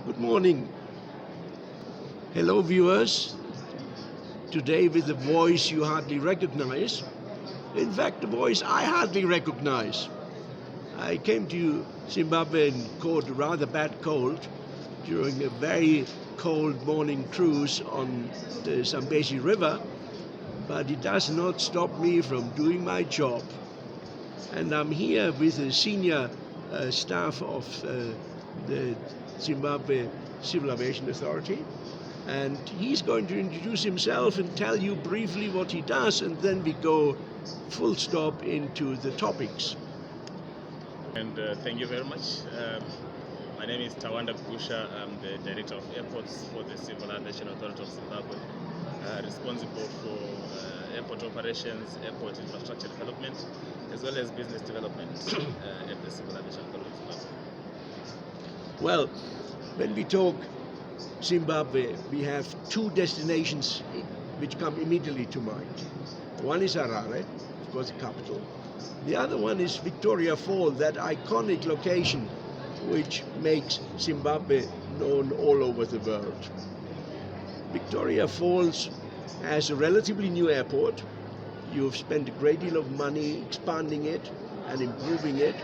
Good morning. Hello viewers. Today with a voice you hardly recognize. In fact, the voice I hardly recognize. I came to Zimbabwe and caught a rather bad cold during a very cold morning cruise on the Zambezi River, but it does not stop me from doing my job. And I'm here with the senior staff of the Zimbabwe Civil Aviation Authority, and he's going to introduce himself and tell you briefly what he does, and then we go full stop into the topics. And thank you very much. My name is Tawanda Gusha. I'm the Director of Airports for the Civil Aviation Authority of Zimbabwe, responsible for airport operations, airport infrastructure development, as well as business development at the Civil Aviation Authority of Zimbabwe. Well, when we talk Zimbabwe, we have two destinations which come immediately to mind. One is Harare, of course, the capital. The other one is Victoria Falls, that iconic location which makes Zimbabwe known all over the world. Victoria Falls has a relatively new airport. You've spent a great deal of money expanding it and improving it.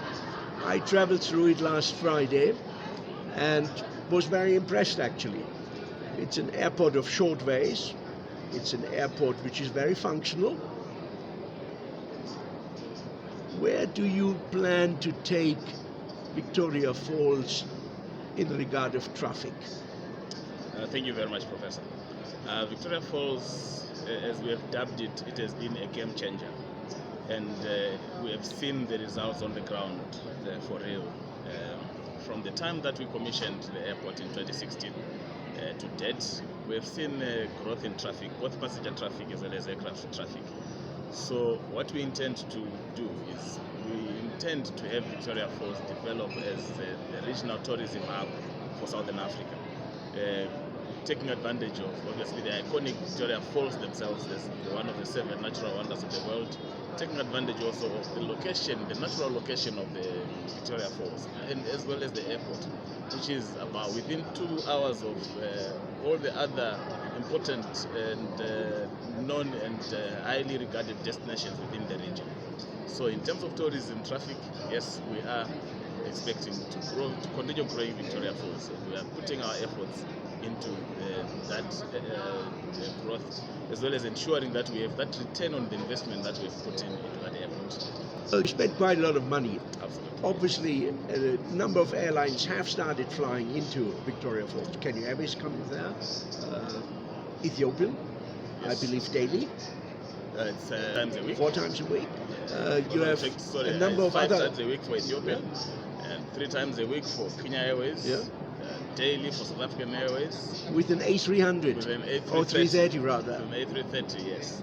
I traveled through it last Friday and was very impressed, actually. It's an airport of short ways. It's an airport which is very functional. Where do you plan to take Victoria Falls in regard of traffic? Thank you very much, Professor. Victoria Falls, as we have dubbed it, it has been a game changer. And we have seen the results on the ground for real. From the time that we commissioned the airport in 2016 to date, we have seen growth in traffic, both passenger traffic as well as aircraft traffic. So what we intend to do is we intend to have Victoria Falls develop as the regional tourism hub for Southern Africa, taking advantage of obviously the iconic Victoria Falls themselves as one of the 7 natural wonders of the world, taking advantage also of the location, the natural location of the Victoria Falls, and as well as the airport, which is about within 2 hours of all the other important and known and highly regarded destinations within the region. So in terms of tourism traffic, yes, we are expecting to grow, to continue growing Victoria Falls. So we are putting our efforts into that growth, as well as ensuring that we have that return on the investment that we've put into that airport. You spent quite a lot of money. Absolutely. Obviously, a number of airlines have started flying into Victoria Falls. Kenya Airways comes there, Ethiopian, Yes. I believe daily. It's 4 times a week. 4 times a week. You have a number number of 5 other. times a week for Ethiopian, and 3 times a week for Kenya Airways. Yeah. Daily for South African Airways. With an A300 With an A330. or 330 rather. An A330, yes.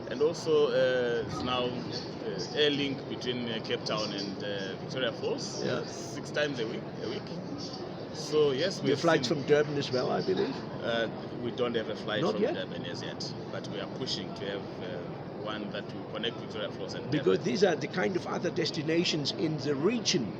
And also it's now air link between Cape Town and Victoria Falls. Yeah. 6 times a week. So yes, we The have flights seen, from Durban as well, I believe. we don't have a flight Not from yet? Durban as yet, but we are pushing to have one that will connect Victoria Falls and Because Durban. these are the kind of other destinations in the region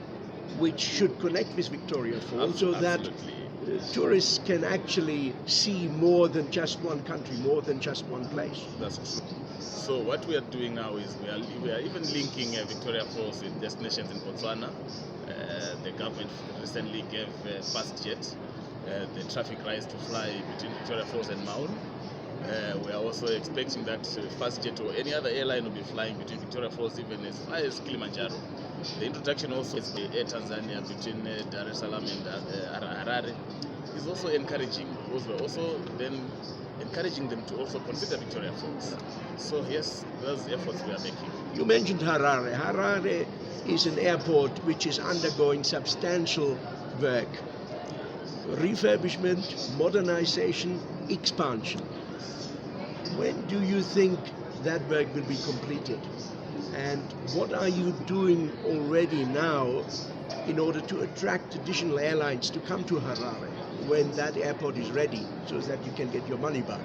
which should connect with Victoria Falls, so that Absolutely. tourists can actually see more than just one country, more than just one place. That's true. So what we are doing now is we are even linking Victoria Falls with destinations in Botswana. The government recently gave FastJet the traffic rights to fly between Victoria Falls and Maun. We are also expecting that FastJet or any other airline will be flying between Victoria Falls even as far as Kilimanjaro. The introduction also is the Air Tanzania between Dar es Salaam and Harare is also encouraging. We're also then encouraging them to also consider Victoria Falls. So yes, those efforts we are making. You mentioned Harare. Harare is an airport which is undergoing substantial work. Refurbishment, modernization, expansion. When do you think that work will be completed? And what are you doing already now in order to attract additional airlines to come to Harare when that airport is ready, so that you can get your money back?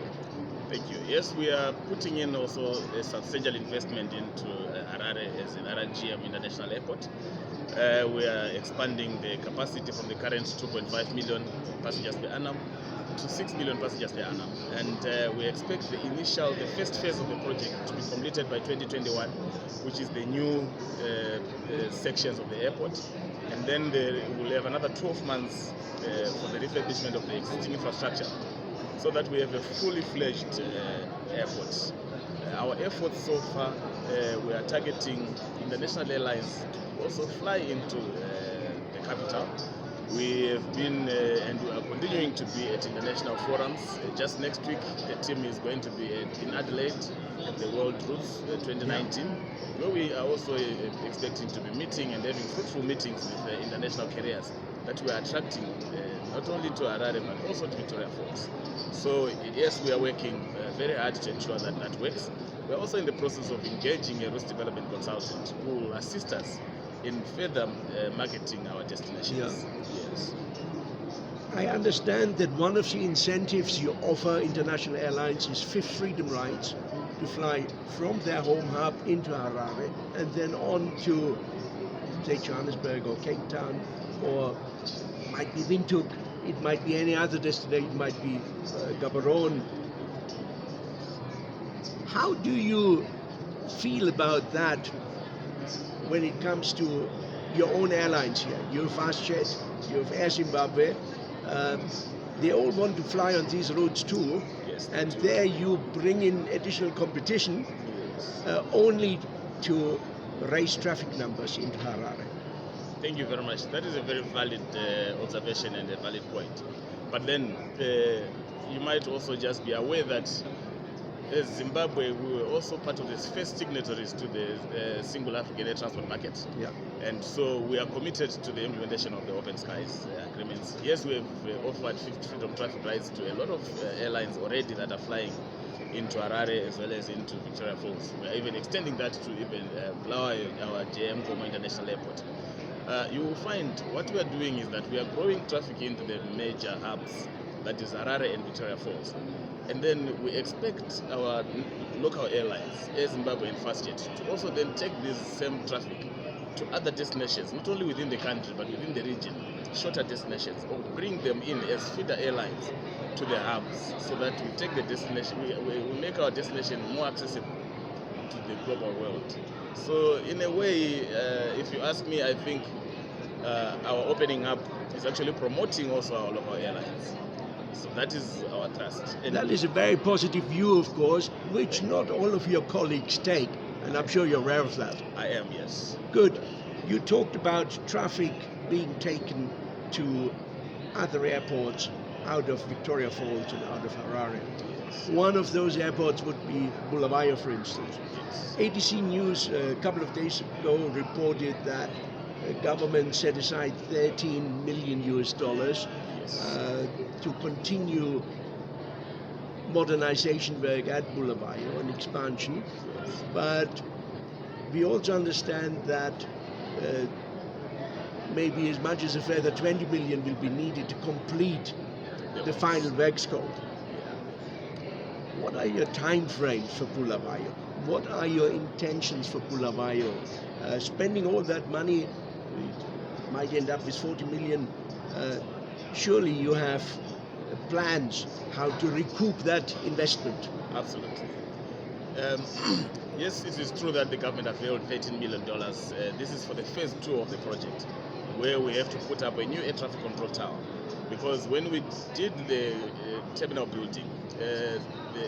Thank you. Yes, we are putting in also a substantial investment into Harare as an RGB International Airport. We are expanding the capacity from the current 2.5 million passengers per annum to 6 million passengers per annum. And we expect the first phase of the project to be completed by 2021, which is the new sections of the airport. And then we'll have another 12 months for the refurbishment of the existing infrastructure, so that we have a fully fledged airport. Our efforts so far, we are targeting international airlines to also fly into the capital. We have been and we are continuing to be at international forums. Just next week, the team is going to be in Adelaide at the World Routes 2019, where we are also expecting to be meeting and having fruitful meetings with international carriers that we are attracting not only to Harare but also to Victoria Falls. So yes, we are working very hard to ensure that that works. We are also in the process of engaging a route development consultant who will assist us in further marketing our destinations. Yeah. Yes. I understand that one of the incentives you offer international airlines is fifth freedom rights to fly from their home hub into Harare and then on to, say, Johannesburg or Cape Town, or might be Windhoek, it might be any other destination, it might be Gaborone. How do you feel about that when it comes to your own airlines here? You have FastJet, you have Air Zimbabwe. They all want to fly on these routes too. Yes, and there you bring in additional competition only to raise traffic numbers into Harare. Thank you very much. That is a very valid observation and a valid point. But then you might also just be aware that as Zimbabwe, we were also part of the first signatories to the single African air transport market. Yeah. And so we are committed to the implementation of the open skies agreements. Yes, we have offered freedom traffic rights to a lot of airlines already that are flying into Harare as well as into Victoria Falls. We are even extending that to even Bulawayo, our Nkomo International Airport. You will find what we are doing is that we are growing traffic into the major hubs, that is Harare and Victoria Falls. And then we expect our local airlines, Air Zimbabwe and FastJet, to also then take this same traffic to other destinations, not only within the country but within the region, shorter destinations, or bring them in as feeder airlines to the hubs, so that we take the destination, we make our destination more accessible to the global world. So in a way, if you ask me, I think our opening up is actually promoting also our local airlines. So that is our thrust. And that is a very positive view, of course, which not all of your colleagues take, and I'm sure you're aware of that. I am, yes. Good. You talked about traffic being taken to other airports out of Victoria Falls and out of Harare. Yes. One of those airports would be Bulawayo, for instance. Yes. ATC News a couple of days ago reported that the government set aside $13 million to continue modernization work at Bulawayo and expansion. Yes. But we also understand that maybe as much as a further 20 million will be needed to complete the final work scope. What are your time frames for Bulawayo? What are your intentions for Bulawayo? Spending all that money, it might end up with 40 million. Surely you have plans how to recoup that investment. Absolutely. Yes, it is true that the government availed $13 million. This is for the phase 2 of the project, where we have to put up a new air traffic control tower. Because when we did the terminal building, the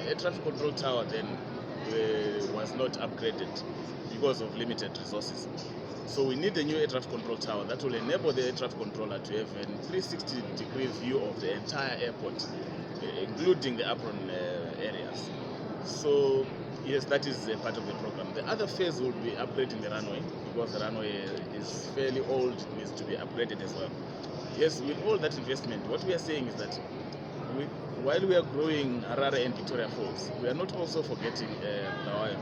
air traffic control tower then was not upgraded because of limited resources. So we need a new air traffic control tower that will enable the air traffic controller to have a 360-degree view of the entire airport, including the apron areas. So yes, that is a part of the program. The other phase will be upgrading the runway, because the runway is fairly old, needs to be upgraded as well. Yes, with all that investment, what we are saying is that while we are growing Harare and Victoria Falls, we are not also forgetting Bulawayo.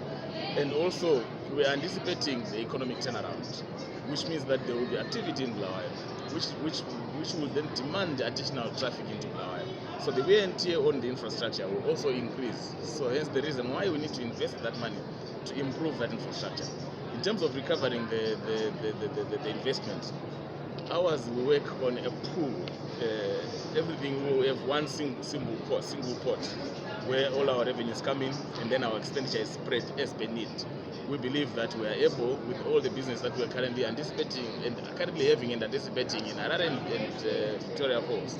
And also, we are anticipating the economic turnaround, which means that there will be activity in Bulawayo. which will then demand additional traffic into Bulawayo. So the wear and tear on the infrastructure will also increase. So hence the reason why we need to invest that money to improve that infrastructure. In terms of recovering the investment, ours we work on a pool. Everything we have one single pot where all our revenues come in, and then our expenditure is spread as per need. We believe that we are able, with all the business that we are currently anticipating and currently having and anticipating in Harare and Victoria Falls,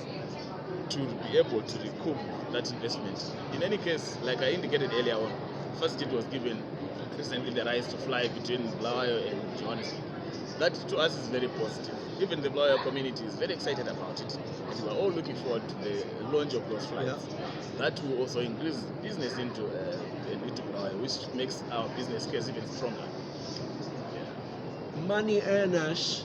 to be able to recoup that investment. In any case, like I indicated earlier on, first it was given recently the rights to fly between Bulawayo and Johannesburg. That to us is very positive. Even the Bulawayo community is very excited about it, and we are all looking forward to the launch of those flights. Yeah. That will also increase business into Bulawayo, which makes our business case even stronger. Yeah. Money earners,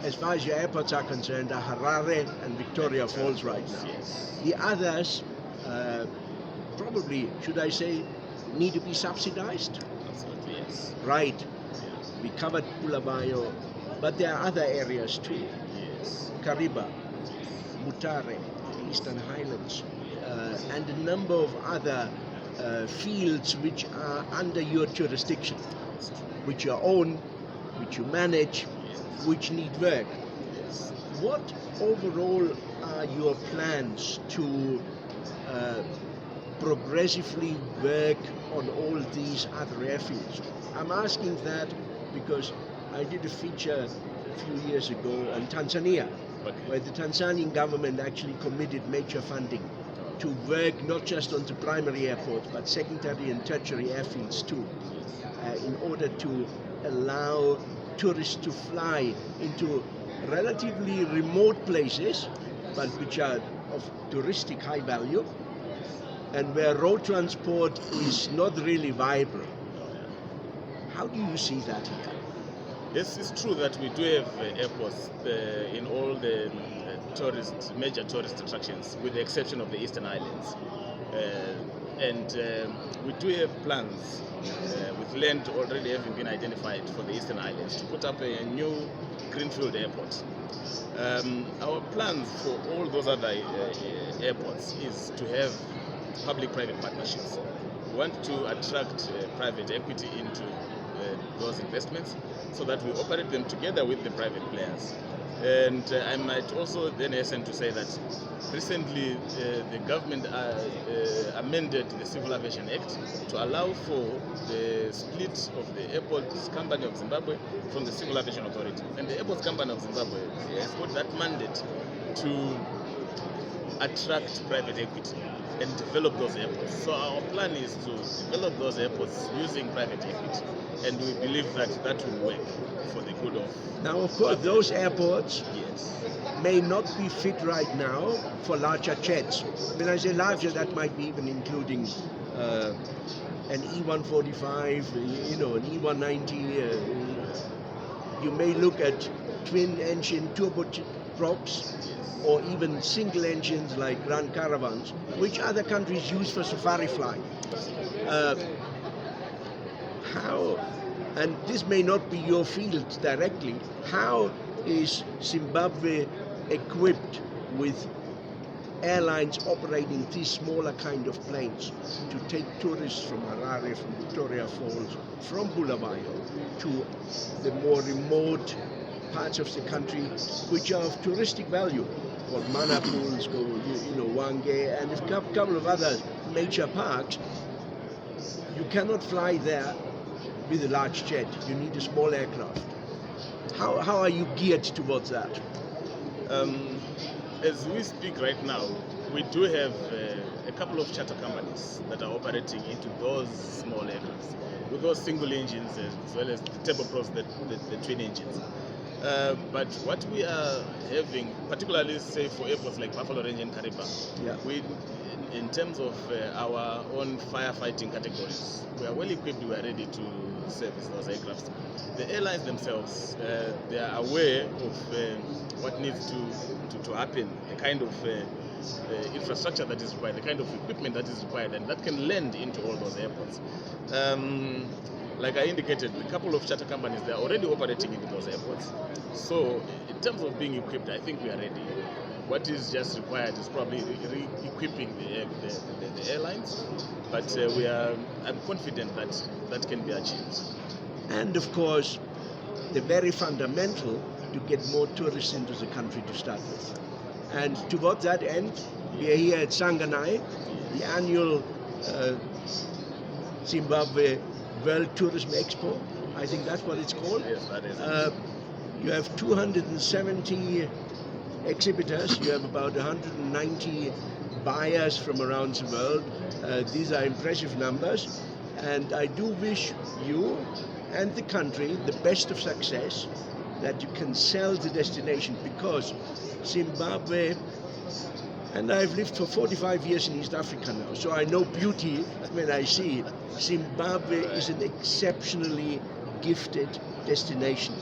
as far as your airports are concerned, are Harare and Victoria Falls right now. Yes. The others, probably, should I say, need to be subsidized? Absolutely, yes. Right. We covered Bulawayo, but there are other areas too. Yes. Kariba, Mutare, the Eastern Highlands, and a number of other fields which are under your jurisdiction, which you own, which you manage, which need work. Yes. What overall are your plans to progressively work on all these other airfields? I'm asking that because I did a feature a few years ago on Tanzania, where the Tanzanian government actually committed major funding to work not just on the primary airport, but secondary and tertiary airfields too, in order to allow tourists to fly into relatively remote places, but which are of touristic high value, and where road transport is not really viable. How do you see that here? Yes, it's true that we do have airports in all the major tourist attractions, with the exception of the Eastern Islands. We do have plans, with land already having been identified for the Eastern Islands, to put up a new greenfield airport. Our plans for all those other airports is to have public-private partnerships. We want to attract private equity into those investments, so that we operate them together with the private players. And I might also then hasten to say that recently the government amended the Civil Aviation Act to allow for the split of the Airports Company of Zimbabwe from the Civil Aviation Authority. And the Airports Company of Zimbabwe has got that mandate to attract private equity and develop those airports. So our plan is to develop those airports using private equity, and we believe that that will work for the good of... Now, of course, those airports, yes, may not be fit right now for larger jets. When I say larger, that might be even including an E145, an E190. You may look at twin-engine turboprops, or even single engines like Grand Caravans, which other countries use for safari flying. How, and this may not be your field directly, how is Zimbabwe equipped with airlines operating these smaller kind of planes to take tourists from Harare, from Victoria Falls, from Bulawayo to the more remote parts of the country which are of touristic value? Well, Mana Pools, Wange, and a couple of other major parks. You cannot fly there with a large jet. You need a small aircraft. How are you geared towards that? As we speak right now, we do have a couple of charter companies that are operating into those small aircrafts, with those single engines as well as the turboprops, the twin engines. But what we are having, particularly say for airports like Buffalo Range and Kariba, we, in terms of our own firefighting categories, we are well equipped, we are ready to service those aircrafts. The airlines themselves, they are aware of what needs to happen, the kind of infrastructure that is required, the kind of equipment that is required, and that can lend into all those airports. Like I indicated, a couple of charter companies, they are already operating into those airports. So in terms of being equipped, I think we are ready. What is just required is probably re-equipping the airlines, but I'm confident that that can be achieved. And of course, the very fundamental to get more tourists into the country to start with. And towards that end, we are here at Sanganai, the annual Zimbabwe World Tourism Expo. I think that's what it's called. Yes, that is. You have 270 exhibitors. You have about 190 buyers from around the world. These are impressive numbers. And I do wish you and the country the best of success, that you can sell the destination, because Zimbabwe, and I've lived for 45 years in East Africa now, so I know beauty when I see it. Zimbabwe is an exceptionally gifted destination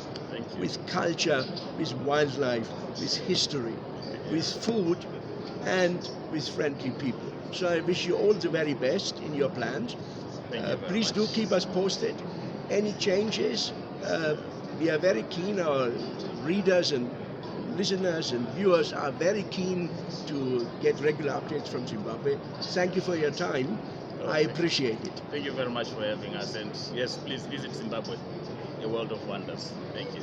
with culture, with wildlife, with history, with food, and with friendly people. So I wish you all the very best in your plans. Please do keep us posted. Any changes, we are very keen, our readers and listeners and viewers are very keen to get regular updates from Zimbabwe. Thank you for your time. I appreciate it. Thank you very much for having us, and yes, please visit Zimbabwe, a world of wonders. Thank you.